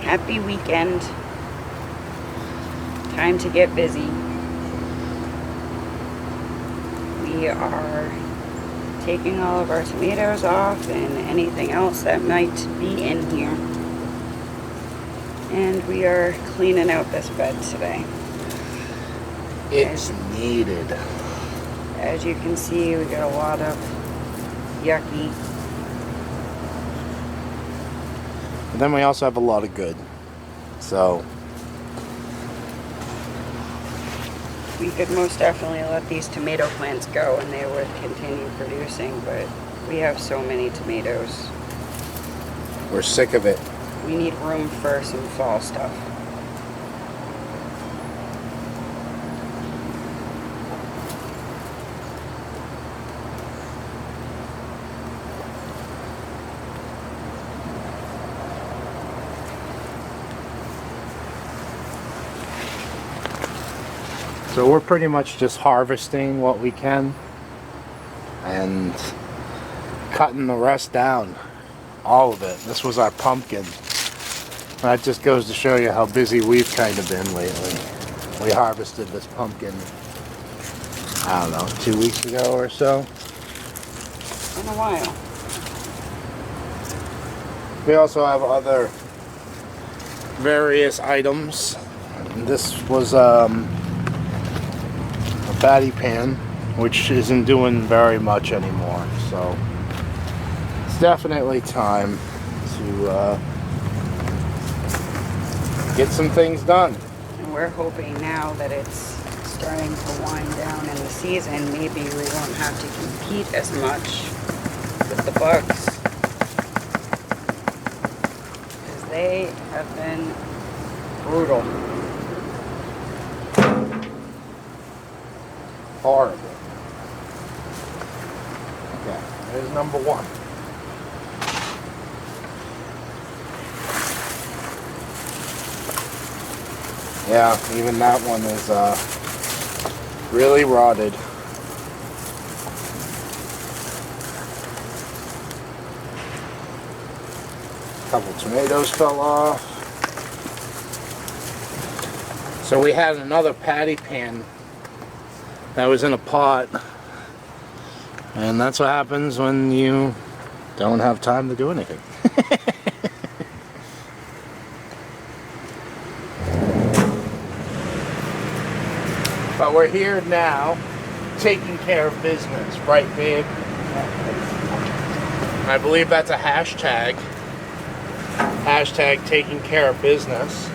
Happy weekend. Time to get busy. We are taking all of our tomatoes off and anything else that might be in here. And we are cleaning out this bed today. It's needed. As you can see, we got a lot of yucky. But then we also have a lot of good. So we could most definitely let these tomato plants go and they would continue producing, but we have so many tomatoes. we're sick of it. We need room for some fall stuff. So we're pretty much just harvesting what we can and cutting the rest down. All of it. This was our pumpkin. That just goes to show you how busy we've kind of been lately. We harvested this pumpkin, I don't know, 2 weeks ago or so. In a while. We also have other various items. This was a patty pan, which isn't doing very much anymore, so it's definitely time to get some things done. And we're hoping now that it's starting to wind down in the season, maybe we won't have to compete as much with the bugs. Because they have been brutal. Horrible. Okay, there's number one. Yeah, even that one is really rotted. A couple tomatoes fell off. So we had another patty pan that was in a pot, and that's what happens when you don't have time to do anything. But we're here now, taking care of business, right, babe? I believe that's a hashtag. Hashtag taking care of business,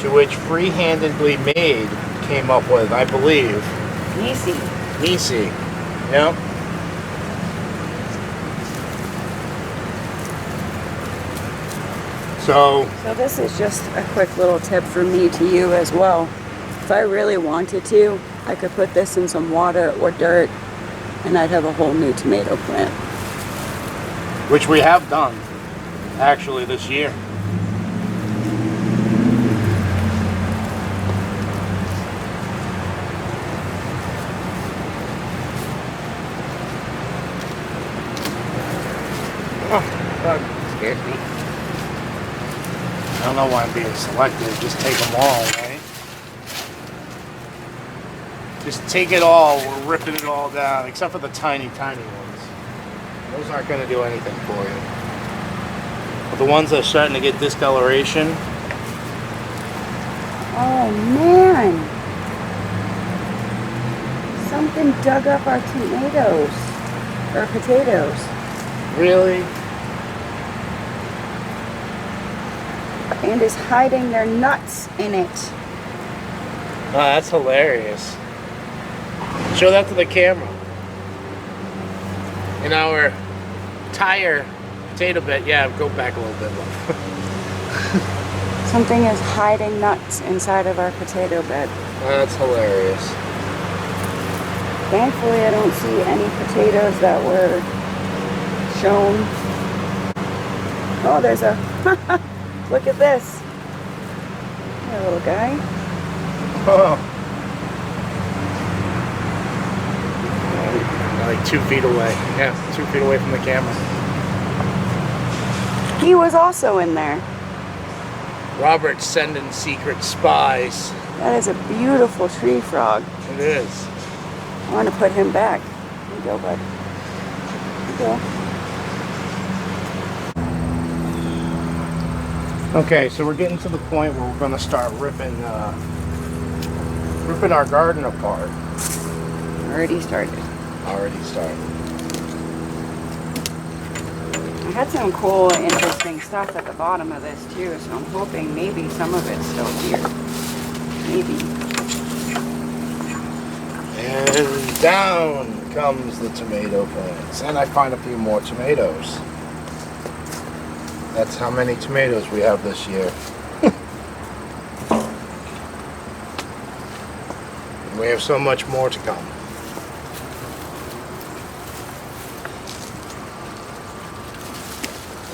to which Free-Handedly Made came up with, I believe. Nisi. Yep. So this is just a quick little tip from me to you as well. If I really wanted to, I could put this in some water or dirt and I'd have a whole new tomato plant. which we have done, actually, this year. Oh, bug scared me. I don't know why I'm being selective. Just take them all, right? Just take it all. We're ripping it all down, except for the tiny, tiny ones. Those aren't going to do anything for you. But the ones that are starting to get discoloration. Oh man! Something dug up our tomatoes. Or potatoes. Really? And is hiding their nuts in it. Oh, that's hilarious. Show that to the camera. In our tire potato bed, yeah, go back a little bit. Something is hiding nuts inside of our potato bed. That's hilarious. Thankfully, I don't see any potatoes that were shown. Oh, there's a... Look at this. Hey, little guy. Oh. Like 2 feet away. Yeah, 2 feet away from the camera. He was also in there. Robert's sending secret spies. That is a beautiful tree frog. It is. I want to put him back. Here you go, bud. Here you go. Okay, so we're getting to the point where we're going to start ripping our garden apart. Already started. Already started. I had some cool, interesting stuff at the bottom of this too, so I'm hoping maybe some of it's still here. Maybe. And down comes the tomato plants. And I find a few more tomatoes. That's how many tomatoes we have this year. We have so much more to come.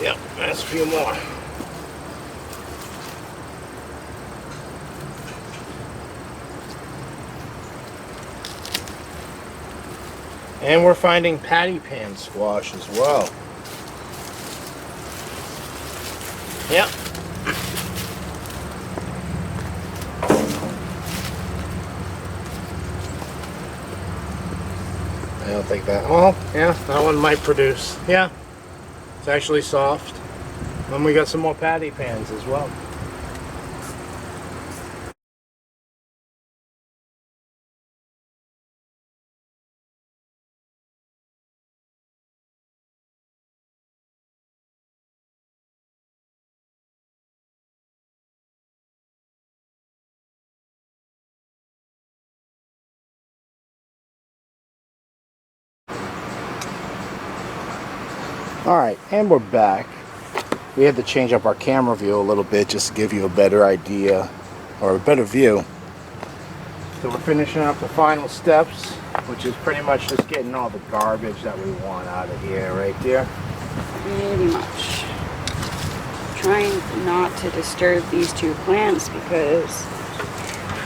Yep, that's a few more. And we're finding patty pan squash as well. Yep. I don't think that. Well, yeah, that one might produce. Yeah, it's actually soft. And we got some more patty pans as well. Alright, and we're back. We had to change up our camera view a little bit just to give you a better idea, or a better view. So we're finishing up the final steps, which is pretty much just getting all the garbage that we want out of here, right there. Pretty much. Trying not to disturb these two plants because,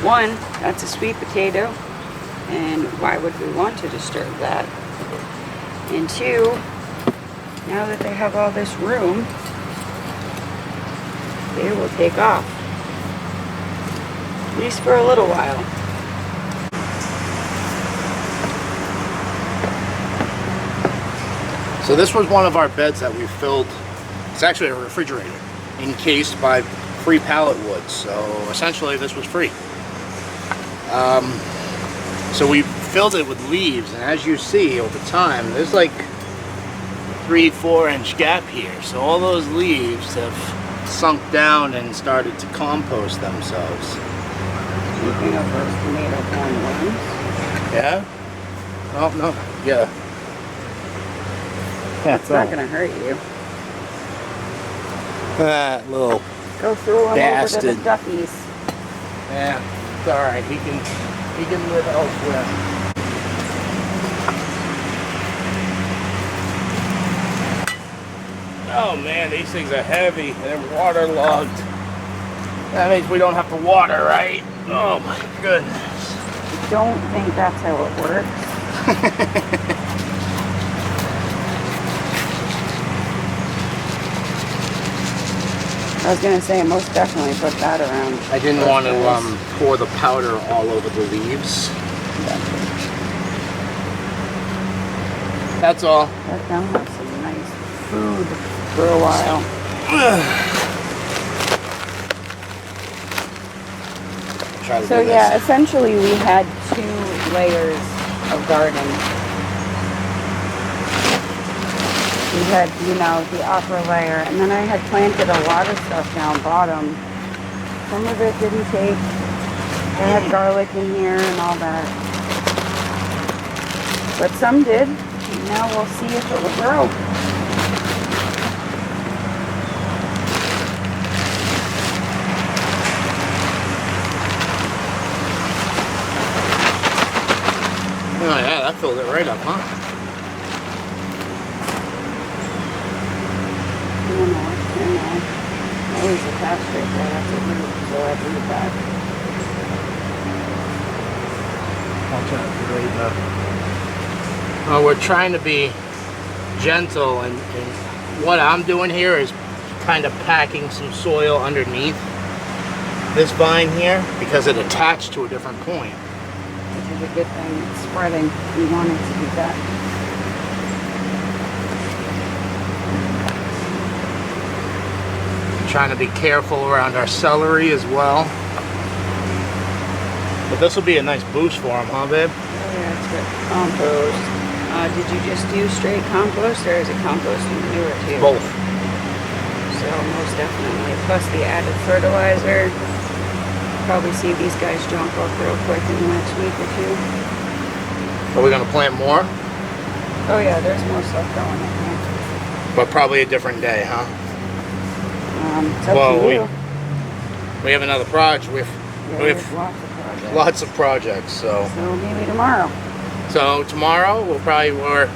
one, that's a sweet potato, and why would we want to disturb that? And two, now that they have all this room, they will take off. At least for a little while. So this was one of our beds that we filled. It's actually a refrigerator encased by free pallet wood. So essentially this was free. So we filled it with leaves, and as you see over time, there's like 3-4 inch gap here. So all those leaves have sunk down and started to compost themselves. Speaking of those tomato corn worms. Yeah? Oh no, yeah. Yeah, It's not gonna hurt you. That little Go throw them bastard. over to the duckies. Yeah, it's alright. He can live elsewhere. Oh man, these things are heavy. They're waterlogged. That means we don't have to water, right? Oh my goodness. I don't think that's how it works. I was gonna say, most definitely put that around. I didn't want to pour the powder all over the leaves. That's all. That down has some nice food for a while. So yeah, essentially we had 2 layers of garden. We had, you know, the upper layer, and then I had planted a lot of stuff down bottom. Some of it didn't take. I had garlic in here and all that. But some did. And now we'll see if it will grow. Oh yeah, that filled it right up, huh? I know. Always attached right there. That's a root, so I leave that. We're trying to be gentle, and what I'm doing here is kind of packing some soil underneath this vine here because it attached to a different point. Which is a good thing. It's spreading. We want it to do that. Trying to be careful around our celery as well. But this will be a nice boost for them, huh, babe? Oh yeah, it's good. Compost. Did you just do straight compost, or is it compost and manure too? Both. So most definitely. Plus the added fertilizer. Probably see these guys jump up real quick in the next week or two. Are we going to plant more? Oh yeah, there's more stuff going in here. But probably a different day, huh? It's up to you. We have another project. We have lots of projects. lots of projects, so Maybe tomorrow. So tomorrow we'll probably, or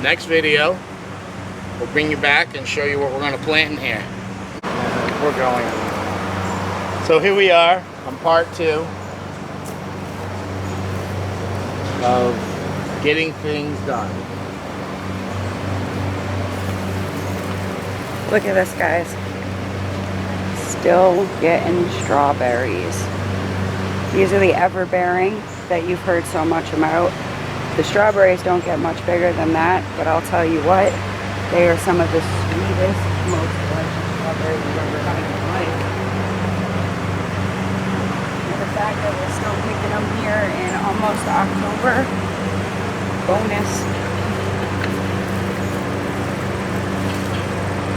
next video, we'll bring you back and show you what we're going to plant in here. And we're going. So here we are on part 2 of getting things done. Look at this, guys. Still getting strawberries. These are the ever-bearing that you've heard so much about. The strawberries don't get much bigger than that, but I'll tell you what, they are some of the sweetest, most delicious strawberries you've ever had in your life. And the fact that we're still picking them here in almost October, bonus.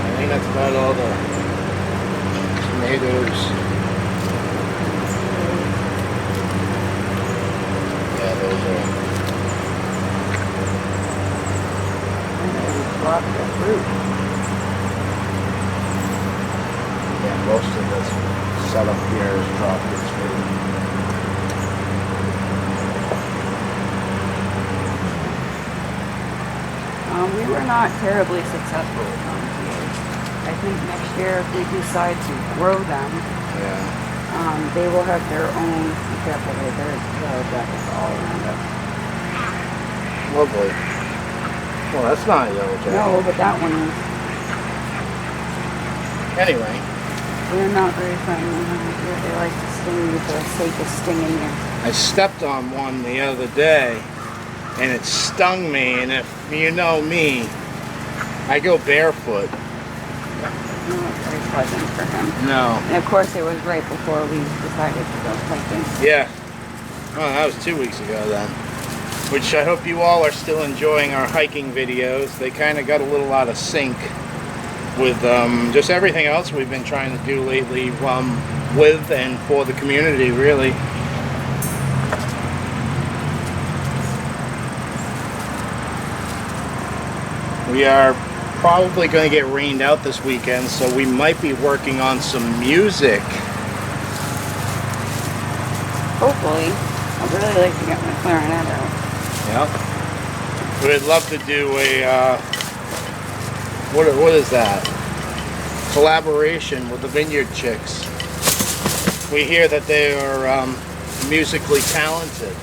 I think that's about all the tomatoes. Yeah, those are. Lots of fruit. Yeah, most of this setup here is tropical fruit. We were not terribly successful with tomatoes. I think next year, if we decide to grow them, Yeah. they will have their own. Careful, there's yellow jackets all around us. Lovely. Well, that's not a yellow jacket. No, but that one is. Anyway. They're not very friendly. They like to sting you for the sake of stinging you. I stepped on one the other day, and it stung me, and if you know me, I go barefoot. Not very pleasant for him. No. And of course, it was right before we decided to go hiking. Yeah. Oh, that was 2 weeks ago then. Which I hope you all are still enjoying our hiking videos. They kind of got a little out of sync with just everything else we've been trying to do lately with and for the community, really. We are probably going to get rained out this weekend, so we might be working on some music. Hopefully. I'd really like to get my clarinet out. Yep. We'd love to do a, what is that? Collaboration with the Vineyard Chicks. We hear that they are musically talented.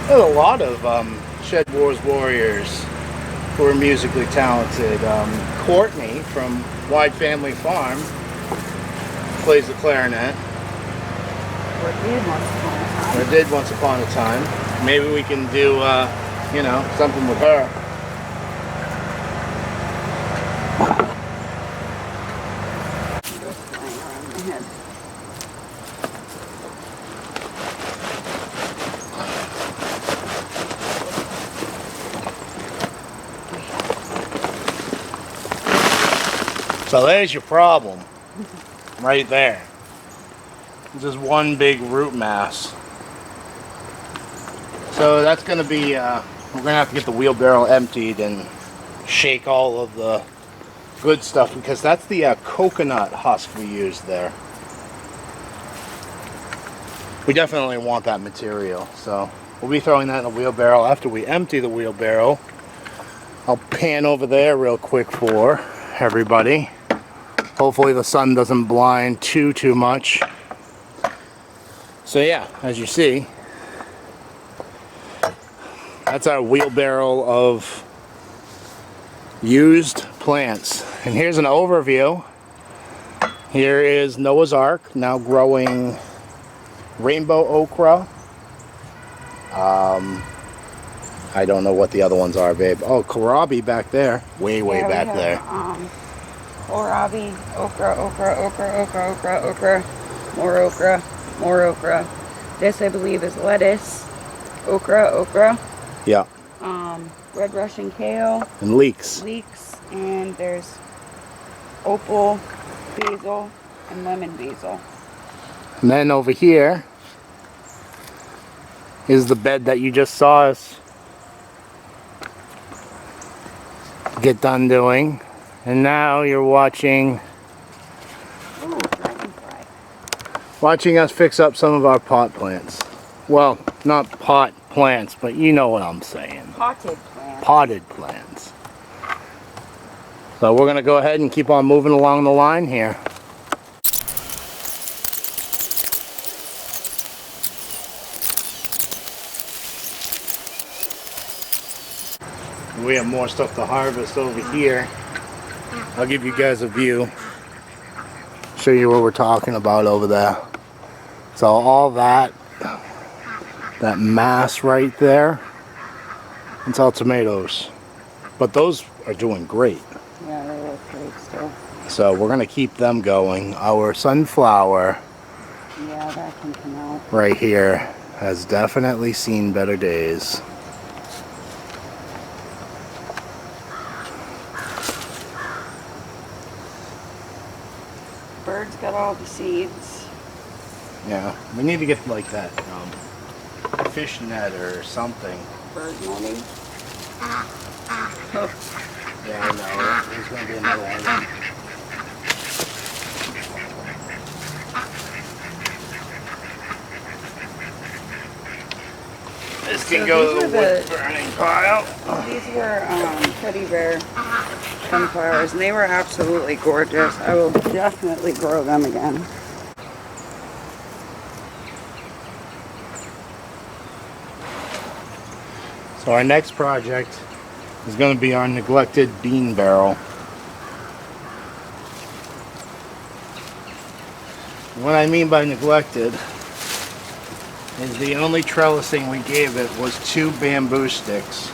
There's a lot of Shed Wars Warriors who are musically talented. Courtney from Wide Family Farm plays the clarinet. Or did once upon a time. Or did once upon a time. Maybe we can do, you know, something with her. Just flying around my head. So there's your problem. Right there. Just one big root mass. So that's going to be, we're going to have to get the wheelbarrow emptied and shake all of the good stuff, because that's the coconut husk we used there. We definitely want that material, so we'll be throwing that in a wheelbarrow. After we empty the wheelbarrow, I'll pan over there real quick for everybody. Hopefully the sun doesn't blind too much. So yeah, as you see, that's our wheelbarrow of used plants. And here's an overview. Here is Noah's Ark, now growing rainbow okra. I don't know what the other ones are, babe. Oh, kohlrabi back there. Way Yeah, back we have, there. kohlrabi, okra, more okra. This, I believe, is lettuce. Okra. Yeah. Red Russian kale. And leeks. And there's opal basil and lemon basil. And then over here is the bed that you just saw us get done doing. And now you're watching Ooh, dragonfly. watching us fix up some of our pot plants. Well, not pot plants, but you know what I'm saying. Potted plants. Potted plants. So we're going to go ahead and keep on moving along the line here. We have more stuff to harvest over here. I'll give you guys a view. Show you what we're talking about over there. So all that mass right there, it's all tomatoes. But those are doing great. Yeah, they look great still. So we're going to keep them going. Our sunflower Yeah, that can come out. right here has definitely seen better days. Birds got all the seeds. Yeah, we need to get like that fish net or something. Bird netting. Yeah, I know. There's going to be another one. This can go to the wood burning pile. These were teddy bear sunflowers, and they were absolutely gorgeous. I will definitely grow them again. So our next project is going to be our neglected bean barrel. What I mean by neglected is the only trellising we gave it was 2 bamboo sticks.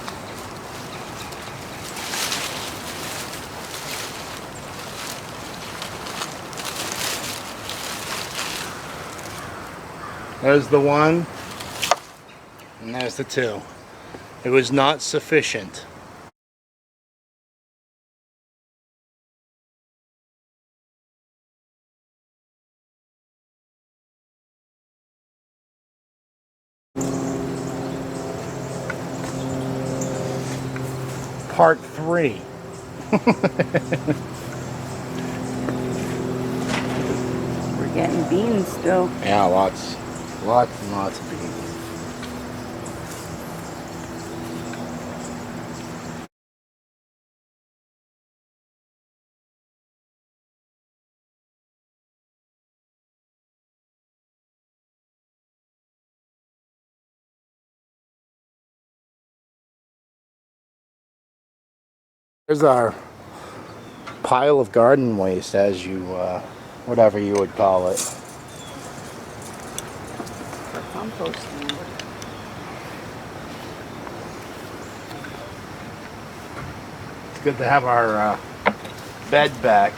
There's the 1, and there's the 2. It was not sufficient. Part 3. We're getting beans still. Yeah, lots and lots of beans. Here's our pile of garden waste, as you, whatever you would call it. For composting. It's good to have our bed back.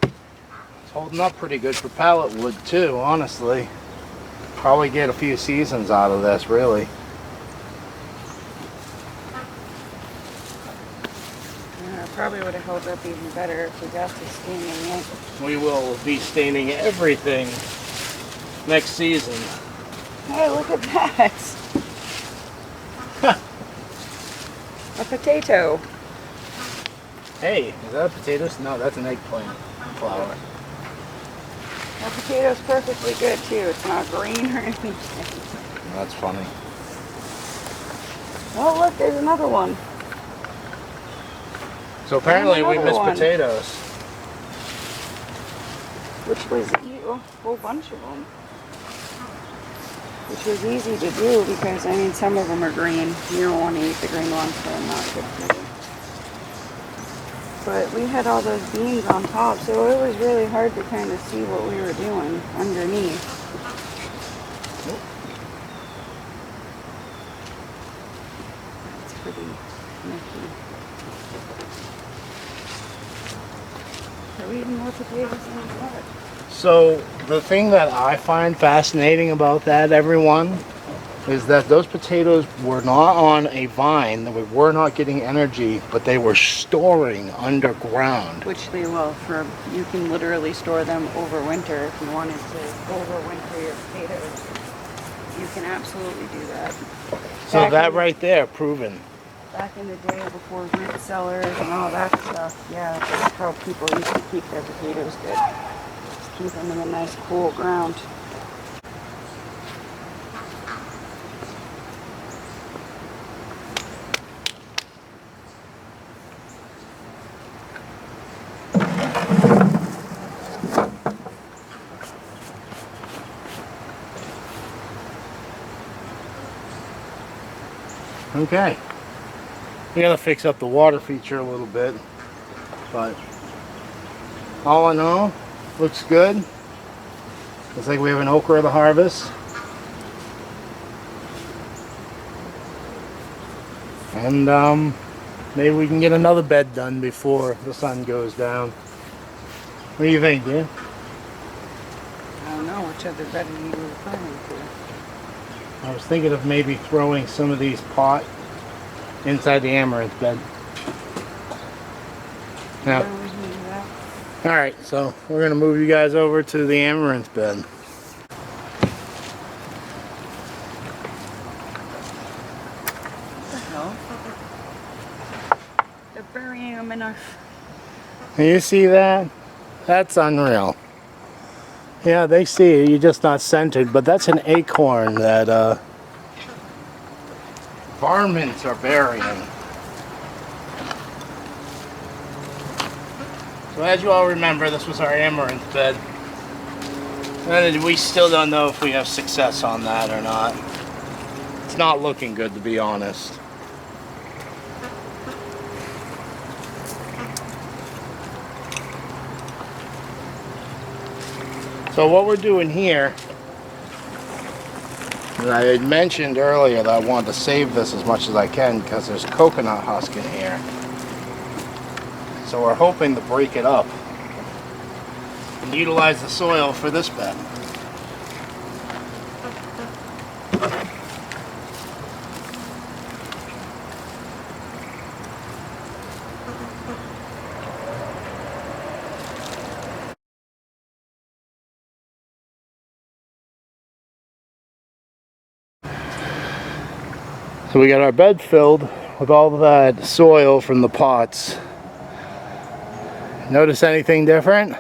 It's holding up pretty good for pallet wood too, honestly. Probably get a few seasons out of this, really. Probably would have held up even better if we got to staining it. We will be staining everything next season. Hey, look at that! A potato. Hey, is that a potato? No, that's an eggplant flower. That potato's perfectly good too. It's not green or anything. That's funny. Oh, look, there's another one. So apparently we another missed one. potatoes. Which was a whole bunch of them. Which was easy to do because, I mean, some of them are green. You don't want to eat the green ones, so they're not good for but we had all those beans on top, so it was really hard to kind of see what we were doing underneath. It's pretty nifty. Are we eating more potatoes than we thought? So the thing that I find fascinating about that, everyone, is that those potatoes were not on a vine. We were not getting energy, but they were storing underground. Which they will. You can literally store them over winter if you wanted to overwinter your potatoes. You can absolutely do that. So that right there, proven. Back in the day before root cellars and all that stuff, yeah, that's how people used to keep their potatoes good. Just keep them in a nice cool ground. Okay. We gotta fix up the water feature a little bit, but all in all, looks good. Looks like we have an okra of the harvest. And maybe we can get another bed done before the sun goes down. What do you think, dear? I don't know which other bed you were referring to. I was thinking of maybe throwing some of these pot inside the amaranth bed. Now, Yeah, we can do that. alright, so we're going to move you guys over to the amaranth bed. What the hell? They're burying them in our... You see that? That's unreal. Yeah, they see it. You're just not centered, but that's an acorn that varmints are burying. So as you all remember, this was our amaranth bed. And we still don't know if we have success on that or not. It's not looking good, to be honest. So what we're doing here, and I had mentioned earlier that I wanted to save this as much as I can because there's coconut husk in here. So we're hoping to break it up and utilize the soil for this bed. So we got our bed filled with all that soil from the pots. Notice anything different?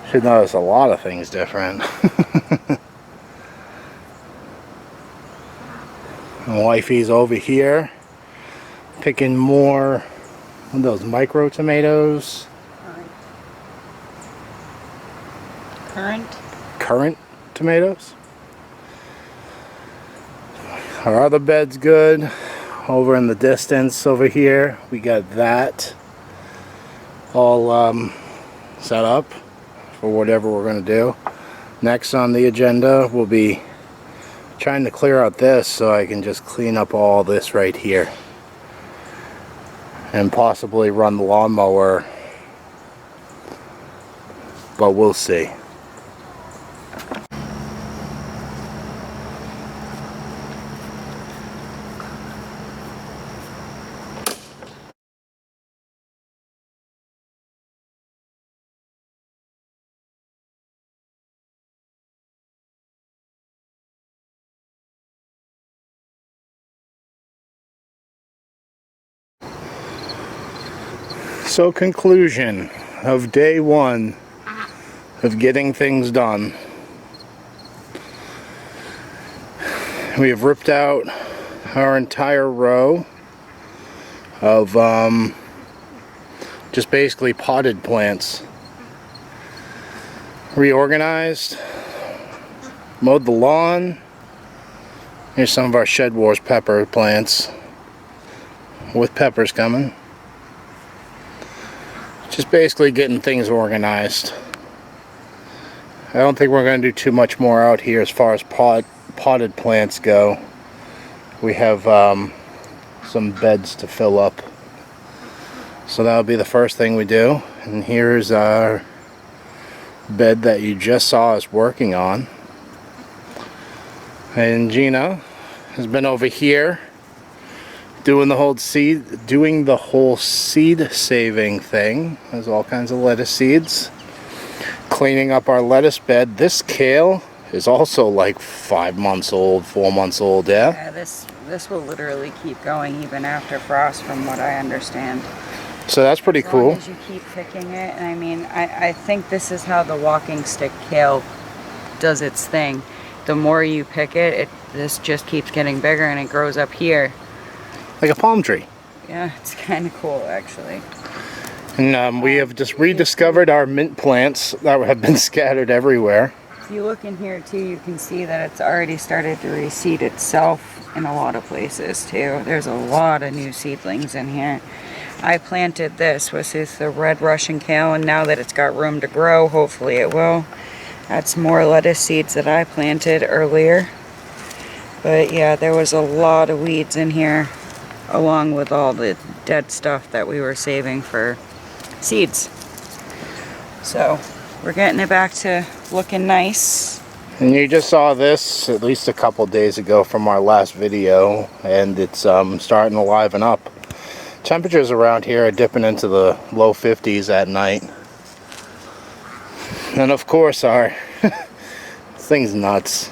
Should notice a lot of things different. And wifey's over here picking more of those micro tomatoes. Currant tomatoes. Our other bed's good. Over in the distance over here, we got that all set up for whatever we're going to do. Next on the agenda, we'll be trying to clear out this so I can just clean up all this right here. And possibly run the lawnmower. But we'll see. So, conclusion of day one of getting things done. We have ripped out our entire row of just basically potted plants. Reorganized, mowed the lawn. Here's some of our Shed Wars pepper plants with peppers coming. Just basically getting things organized. I don't think we're going to do too much more out here as far as potted plants go. We have some beds to fill up. So that'll be the first thing we do. And here's our bed that you just saw us working on. And Gina has been over here doing the whole seed saving thing. There's all kinds of lettuce seeds. Cleaning up our lettuce bed. This kale is also like 5 months old, 4 months old, yeah? Yeah, this will literally keep going even after frost, from what I understand. So that's pretty cool. As long as you keep picking it. I mean, I think this is how the walking stick kale does its thing. The more you pick it, this just keeps getting bigger and it grows up here. Like a palm tree. Yeah, it's kind of cool actually. And we have just rediscovered our mint plants that have been scattered everywhere. If you look in here too, you can see that it's already started to reseed itself in a lot of places too. There's a lot of new seedlings in here. I planted this. This is the red Russian kale, and now that it's got room to grow, hopefully it will. That's more lettuce seeds that I planted earlier. But yeah, there was a lot of weeds in here, along with all the dead stuff that we were saving for seeds. So we're getting it back to looking nice. And you just saw this at least a couple days ago from our last video, and it's starting to liven up. Temperatures around here are dipping into the low 50s at night. And of course our this thing's nuts.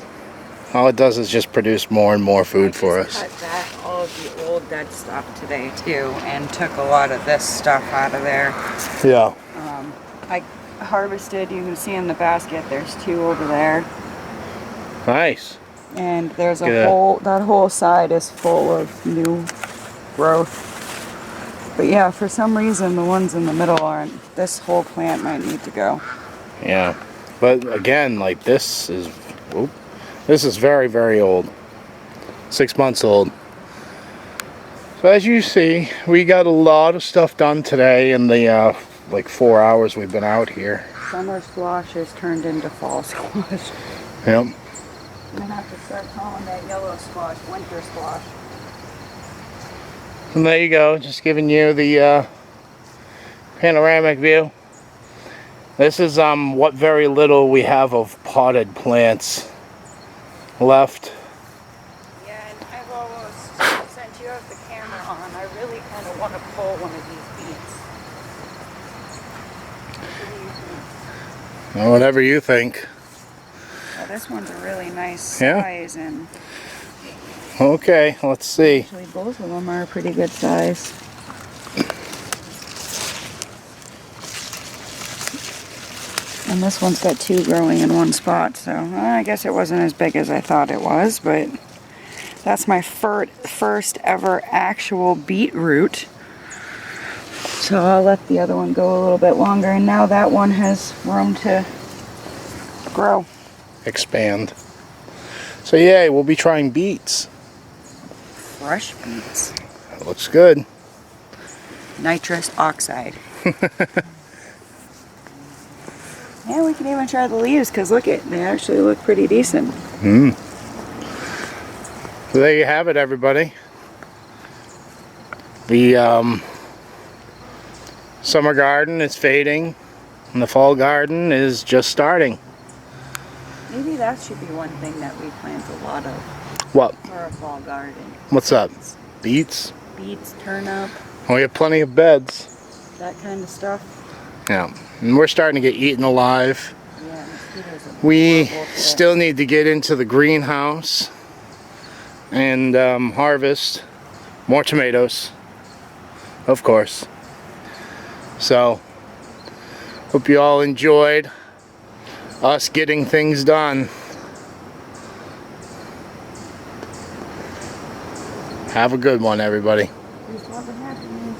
All it does is just produce more and more food for us. I cut back all of the old dead stuff today too, and took a lot of this stuff out of there. Yeah. I harvested, you can see in the basket, there's 2 over there. Nice. And there's that whole side is full of new growth. But yeah, for some reason the ones in the middle aren't. This whole plant might need to go. Yeah. But again, like this is very, very old. 6 months old. So as you see, we got a lot of stuff done today in the like 4 hours we've been out here. Summer squash has turned into fall squash. Yep. I'm gonna have to start calling that yellow squash winter squash. And there you go, just giving you the panoramic view. This is what very little we have of potted plants left. Yeah, and I've almost, since you have the camera on, I really kind of want to pull one of these beets. What do you think? Well, whatever you think. Well, this one's a really nice Yeah? size, and Okay, let's see. actually both of them are a pretty good size. And this one's got 2 growing in one spot, so I guess it wasn't as big as I thought it was, but that's my first ever actual beetroot. So I'll let the other one go a little bit longer, and now that one has room to grow. Expand. So yeah, we'll be trying beets. Fresh beets. That looks good. Nitrous oxide. Yeah, we can even try the leaves, because look it, they actually look pretty decent. So there you have it, everybody. The summer garden is fading, and the fall garden is just starting. Maybe that should be one thing that we plant a lot of What? for a fall garden. What's up? Beets? Beets, turnip, We have plenty of beds. that kind of stuff. Yeah, and we're starting to get eaten alive. Yeah, mosquitoes are We horrible for still need to get into the greenhouse and harvest more tomatoes, of course. So, hope you all enjoyed us getting things done. Have a good one, everybody. Peace, love, and happiness.